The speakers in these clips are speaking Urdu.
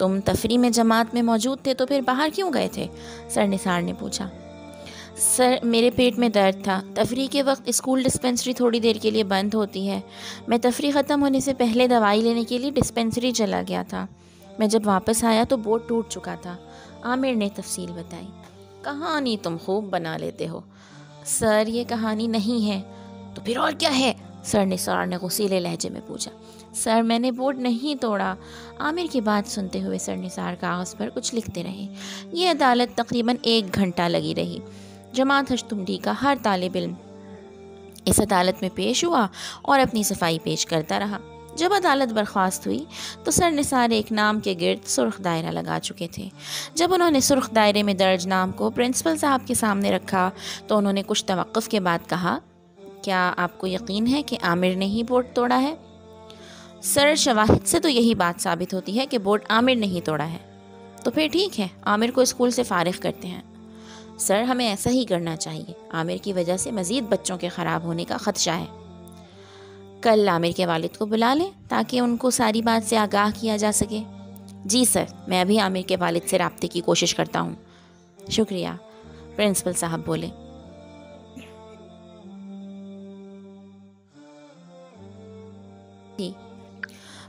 تم تفریح میں جماعت میں موجود تھے تو پھر باہر کیوں گئے تھے؟ سر نثار نے پوچھا۔ سر میرے پیٹ میں درد تھا، تفریح کے وقت اسکول ڈسپنسری تھوڑی دیر کے لیے بند ہوتی ہے، میں تفریح ختم ہونے سے پہلے دوائی لینے کے لیے ڈسپنسری چلا گیا تھا، میں جب واپس آیا تو بورڈ ٹوٹ چکا تھا، عامر نے تفصیل بتائی۔ کہانی تم خوب بنا لیتے ہو۔ سر یہ کہانی نہیں ہے۔ تو پھر اور کیا ہے؟ سر نثار نے غصیلے لہجے میں پوچھا۔ سر میں نے بورڈ نہیں توڑا۔ عامر کی بات سنتے ہوئے سر نثار کاغذ پر کچھ لکھتے رہے۔ یہ عدالت تقریباً 1 گھنٹہ لگی رہی۔ جماعت ہشتم ڈی کا ہر طالب علم اس عدالت میں پیش ہوا اور اپنی صفائی پیش کرتا رہا۔ جب عدالت برخاست ہوئی تو سر نثار ایک نام کے گرد سرخ دائرہ لگا چکے تھے۔ جب انہوں نے سرخ دائرے میں درج نام کو پرنسپل صاحب کے سامنے رکھا تو انہوں نے کچھ توقف کے بعد کہا، کیا آپ کو یقین ہے کہ عامر نے ہی بورڈ توڑا ہے؟ سر شواہد سے تو یہی بات ثابت ہوتی ہے کہ بورڈ عامر نے ہی توڑا ہے۔ تو پھر ٹھیک ہے، عامر کو اسکول سے فارغ کرتے ہیں۔ سر ہمیں ایسا ہی کرنا چاہیے، عامر کی وجہ سے مزید بچوں کے خراب ہونے کا خدشہ ہے۔ کل عامر کے والد کو بلا لیں تاکہ ان کو ساری بات سے آگاہ کیا جا سکے۔ جی سر، میں ابھی عامر کے والد سے رابطے کی کوشش کرتا ہوں۔ شکریہ، پرنسپل صاحب بولے۔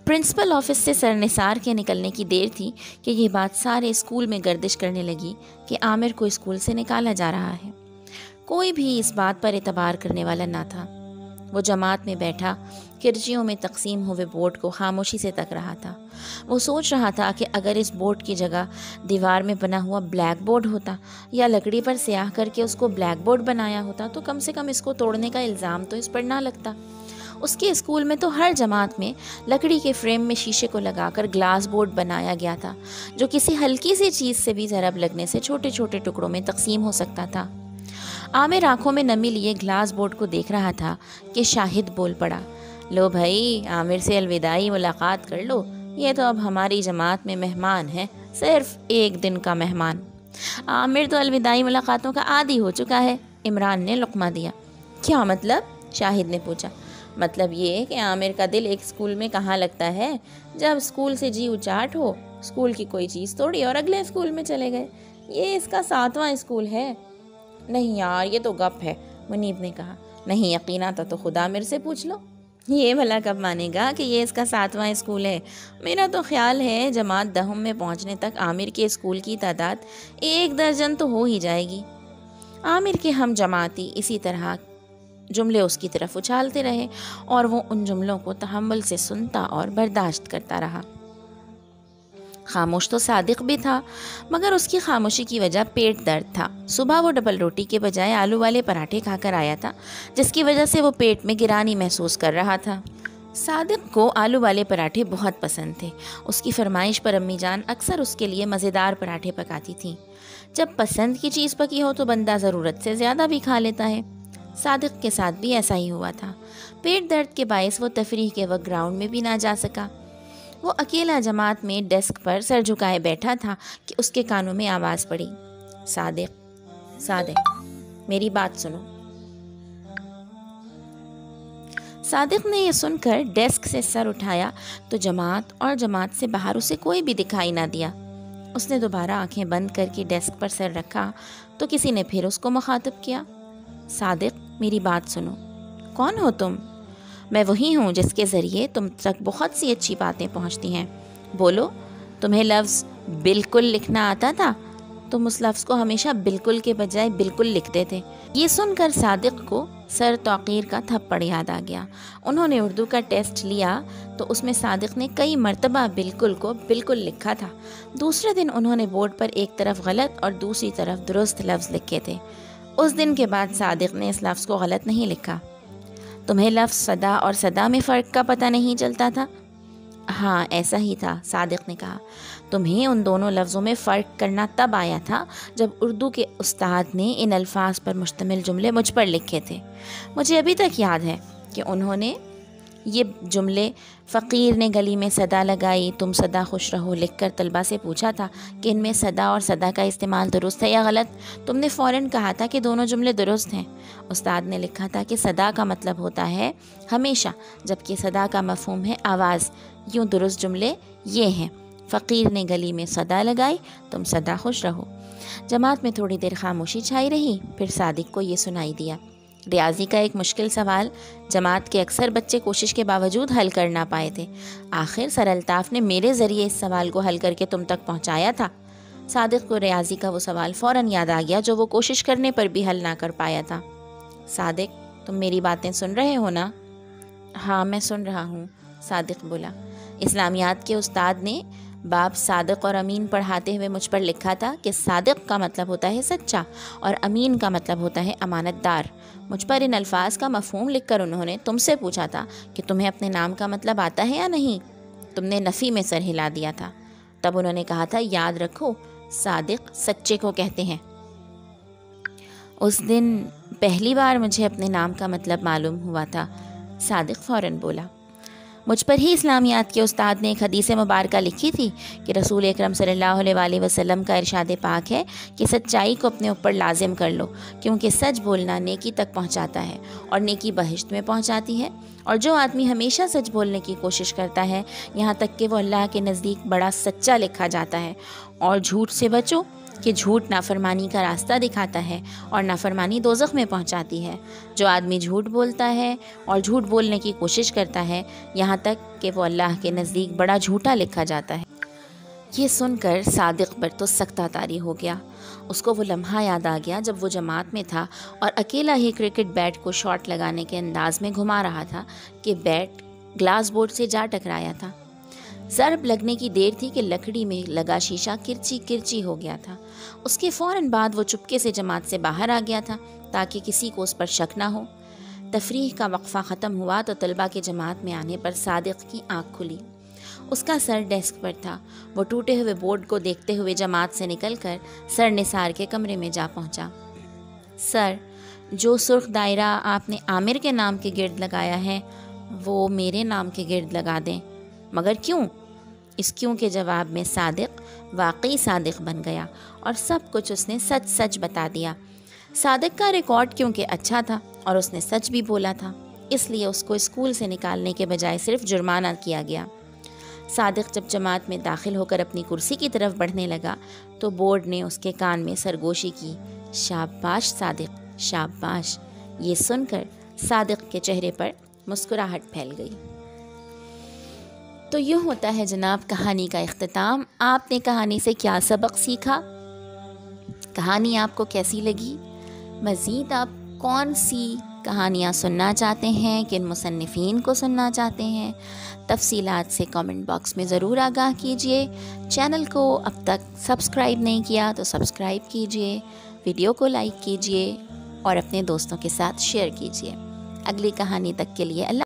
پرنسپل آفس سے سر نثار کے نکلنے کی دیر تھی کہ یہ بات سارے اسکول میں گردش کرنے لگی کہ عامر کو اسکول سے نکالا جا رہا ہے۔ کوئی بھی اس بات پر اعتبار کرنے والا نہ تھا۔ وہ جماعت میں بیٹھا کرچیوں میں تقسیم ہوئے بورڈ کو خاموشی سے تک رہا تھا۔ وہ سوچ رہا تھا کہ اگر اس بورڈ کی جگہ دیوار میں بنا ہوا بلیک بورڈ ہوتا یا لکڑی پر سیاہ کر کے اس کو بلیک بورڈ بنایا ہوتا تو کم سے کم اس کو توڑنے کا الزام تو اس پر نہ لگتا۔ اس کے اسکول میں تو ہر جماعت میں لکڑی کے فریم میں شیشے کو لگا کر گلاس بورڈ بنایا گیا تھا جو کسی ہلکی سی چیز سے بھی ضرب لگنے سے چھوٹے چھوٹے ٹکڑوں میں تقسیم ہو سکتا تھا۔ عامر آنکھوں میں نمی لیے گلاس بورڈ کو دیکھ رہا تھا کہ شاہد بول پڑا، لو بھائی، عامر سے الوداعی ملاقات کر لو، یہ تو اب ہماری جماعت میں مہمان ہے، صرف 1 دن کا مہمان۔ عامر تو الوداعی ملاقاتوں کا عادی ہو چکا ہے، عمران نے لقمہ دیا۔ کیا مطلب؟ شاہد نے پوچھا۔ مطلب یہ کہ عامر کا دل ایک اسکول میں کہاں لگتا ہے؟ جب اسکول سے جی اچاٹ ہو، اسکول کی کوئی چیز توڑی اور اگلے اسکول میں چلے گئے۔ یہ اس کا 7واں اسکول ہے۔ نہیں یار، یہ تو گپ ہے، منیب نے کہا۔ نہیں یقین آتا تو خدا عامر سے پوچھ لو، یہ بھلا کب مانے گا کہ یہ اس کا 7واں اسکول ہے؟ میرا تو خیال ہے جماعت 10 میں پہنچنے تک عامر کے اسکول کی تعداد 1 درجن تو ہو ہی جائے گی۔ عامر کے ہم جماعتی اسی طرح جملے اس کی طرف اچھالتے رہے اور وہ ان جملوں کو تحمل سے سنتا اور برداشت کرتا رہا۔ خاموش تو صادق بھی تھا، مگر اس کی خاموشی کی وجہ پیٹ درد تھا۔ صبح وہ ڈبل روٹی کے بجائے آلو والے پراٹھے کھا کر آیا تھا، جس کی وجہ سے وہ پیٹ میں گرانی محسوس کر رہا تھا۔ صادق کو آلو والے پراٹھے بہت پسند تھے۔ اس کی فرمائش پر امی جان اکثر اس کے لیے مزیدار پراٹھے پکاتی تھیں۔ جب پسند کی چیز پکی ہو تو بندہ ضرورت سے زیادہ بھی کھا لیتا ہے۔ صادق کے ساتھ بھی ایسا ہی ہوا تھا۔ پیٹ درد کے باعث وہ تفریح کے وقت گراؤنڈ میں بھی نہ جا سکا۔ وہ اکیلا جماعت میں ڈیسک پر سر جھکائے بیٹھا تھا کہ اس کے کانوں میں آواز پڑی، صادق، میری بات سنو۔ صادق نے یہ سن کر ڈیسک سے سر اٹھایا تو جماعت اور جماعت سے باہر اسے کوئی بھی دکھائی نہ دیا۔ اس نے دوبارہ آنکھیں بند کر کے ڈیسک پر سر رکھا تو کسی نے پھر اس کو مخاطب کیا، صادق، میری بات سنو۔ کون ہو تم؟ میں وہی ہوں جس کے ذریعے تم تک بہت سی اچھی باتیں پہنچتی ہیں۔ بولو، تمہیں لفظ بالکل لکھنا آتا تھا؟ تم اس لفظ کو ہمیشہ بالکل کے بجائے بالکل لکھتے تھے۔ یہ سن کر صادق کو سر توقیر کا تھپڑ یاد آ گیا۔ انہوں نے اردو کا ٹیسٹ لیا تو اس میں صادق نے کئی مرتبہ بالکل کو بالکل لکھا تھا۔ دوسرے دن انہوں نے بورڈ پر ایک طرف غلط اور دوسری طرف درست لفظ لکھے تھے۔ اس دن کے بعد صادق نے اس لفظ کو غلط نہیں لکھا۔ تمہیں لفظ صدا اور صدا میں فرق کا پتہ نہیں چلتا تھا؟ ہاں ایسا ہی تھا، صادق نے کہا۔ تمہیں ان دونوں لفظوں میں فرق کرنا تب آیا تھا جب اردو کے استاد نے ان الفاظ پر مشتمل جملے مجھ پر لکھے تھے۔ مجھے ابھی تک یاد ہے کہ انہوں نے یہ جملے فقیر نے گلی میں صدا لگائی تم صدا خوش رہو لکھ کر طلبہ سے پوچھا تھا کہ ان میں صدا اور صدا کا استعمال درست ہے یا غلط۔ تم نے فوراً کہا تھا کہ دونوں جملے درست ہیں۔ استاد نے لکھا تھا کہ صدا کا مطلب ہوتا ہے ہمیشہ، جبکہ صدا کا مفہوم ہے آواز۔ یوں درست جملے یہ ہیں، فقیر نے گلی میں صدا لگائی، تم سدا خوش رہو۔ جماعت میں تھوڑی دیر خاموشی چھائی رہی، پھر صادق کو یہ سنائی دیا۔ ریاضی کا ایک مشکل سوال جماعت کے اکثر بچے کوشش کے باوجود حل کر نہ پائے تھے۔ آخر سر الطاف نے میرے ذریعے اس سوال کو حل کر کے تم تک پہنچایا تھا۔ صادق کو ریاضی کا وہ سوال فوراً یاد آ گیا جو وہ کوشش کرنے پر بھی حل نہ کر پایا تھا۔ صادق، تم میری باتیں سن رہے ہو نا؟ ہاں میں سن رہا ہوں، صادق بولا۔ اسلامیات کے استاد نے باب صادق اور امین پڑھاتے ہوئے مجھ پر لکھا تھا کہ صادق کا مطلب ہوتا ہے سچا اور امین کا مطلب ہوتا ہے امانت دار۔ مجھ پر ان الفاظ کا مفہوم لکھ کر انہوں نے تم سے پوچھا تھا کہ تمہیں اپنے نام کا مطلب آتا ہے یا نہیں۔ تم نے نفی میں سر ہلا دیا تھا۔ تب انہوں نے کہا تھا یاد رکھو، صادق سچے کو کہتے ہیں۔ اس دن پہلی بار مجھے اپنے نام کا مطلب معلوم ہوا تھا، صادق فوراً بولا۔ مجھ پر ہی اسلامیات کے استاد نے ایک حدیث مبارکہ لکھی تھی کہ رسول اکرم صلی اللہ علیہ وآلہ وسلم کا ارشاد پاک ہے کہ سچائی کو اپنے اوپر لازم کر لو، کیونکہ سچ بولنا نیکی تک پہنچاتا ہے اور نیکی بہشت میں پہنچاتی ہے، اور جو آدمی ہمیشہ سچ بولنے کی کوشش کرتا ہے یہاں تک کہ وہ اللہ کے نزدیک بڑا سچا لکھا جاتا ہے۔ اور جھوٹ سے بچو کہ جھوٹ نافرمانی کا راستہ دکھاتا ہے اور نافرمانی دوزخ میں پہنچاتی ہے۔ جو آدمی جھوٹ بولتا ہے اور جھوٹ بولنے کی کوشش کرتا ہے یہاں تک کہ وہ اللہ کے نزدیک بڑا جھوٹا لکھا جاتا ہے۔ یہ سن کر صادق پر تو سکتہ طاری ہو گیا۔ اس کو وہ لمحہ یاد آ گیا جب وہ جماعت میں تھا اور اکیلا ہی کرکٹ بیٹ کو شاٹ لگانے کے انداز میں گھما رہا تھا کہ بیٹ گلاس بورڈ سے جا ٹکرایا تھا۔ ضرب لگنے کی دیر تھی کہ لکڑی میں لگا شیشہ کرچی کرچی ہو گیا تھا۔ اس کے فوراً بعد وہ چپکے سے جماعت سے باہر آ گیا تھا تاکہ کسی کو اس پر شک نہ ہو۔ تفریح کا وقفہ ختم ہوا تو طلبہ کے جماعت میں آنے پر صادق کی آنکھ کھلی۔ اس کا سر ڈیسک پر تھا۔ وہ ٹوٹے ہوئے بورڈ کو دیکھتے ہوئے جماعت سے نکل کر سر نثار کے کمرے میں جا پہنچا۔ سر، جو سرخ دائرہ آپ نے عامر کے نام کے گرد لگایا ہے وہ میرے نام کے گرد لگا دیں۔ مگر کیوں؟ اس کیوں کے جواب میں صادق واقعی صادق بن گیا اور سب کچھ اس نے سچ سچ بتا دیا۔ صادق کا ریکارڈ کیونکہ اچھا تھا اور اس نے سچ بھی بولا تھا، اس لیے اس کو اسکول سے نکالنے کے بجائے صرف جرمانہ کیا گیا۔ صادق جب جماعت میں داخل ہو کر اپنی کرسی کی طرف بڑھنے لگا تو بورڈ نے اس کے کان میں سرگوشی کی، شاباش صادق، شاباش۔ یہ سن کر صادق کے چہرے پر مسکراہٹ پھیل گئی۔ تو یوں ہوتا ہے جناب کہانی کا اختتام۔ آپ نے کہانی سے کیا سبق سیکھا؟ کہانی آپ کو کیسی لگی؟ مزید آپ کون سی کہانیاں سننا چاہتے ہیں، کن مصنفین کو سننا چاہتے ہیں؟ تفصیلات سے کامنٹ باکس میں ضرور آگاہ کیجیے۔ چینل کو اب تک سبسکرائب نہیں کیا تو سبسکرائب کیجیے، ویڈیو کو لائک کیجیے اور اپنے دوستوں کے ساتھ شیئر کیجیے۔ اگلی کہانی تک کے لیے اللہ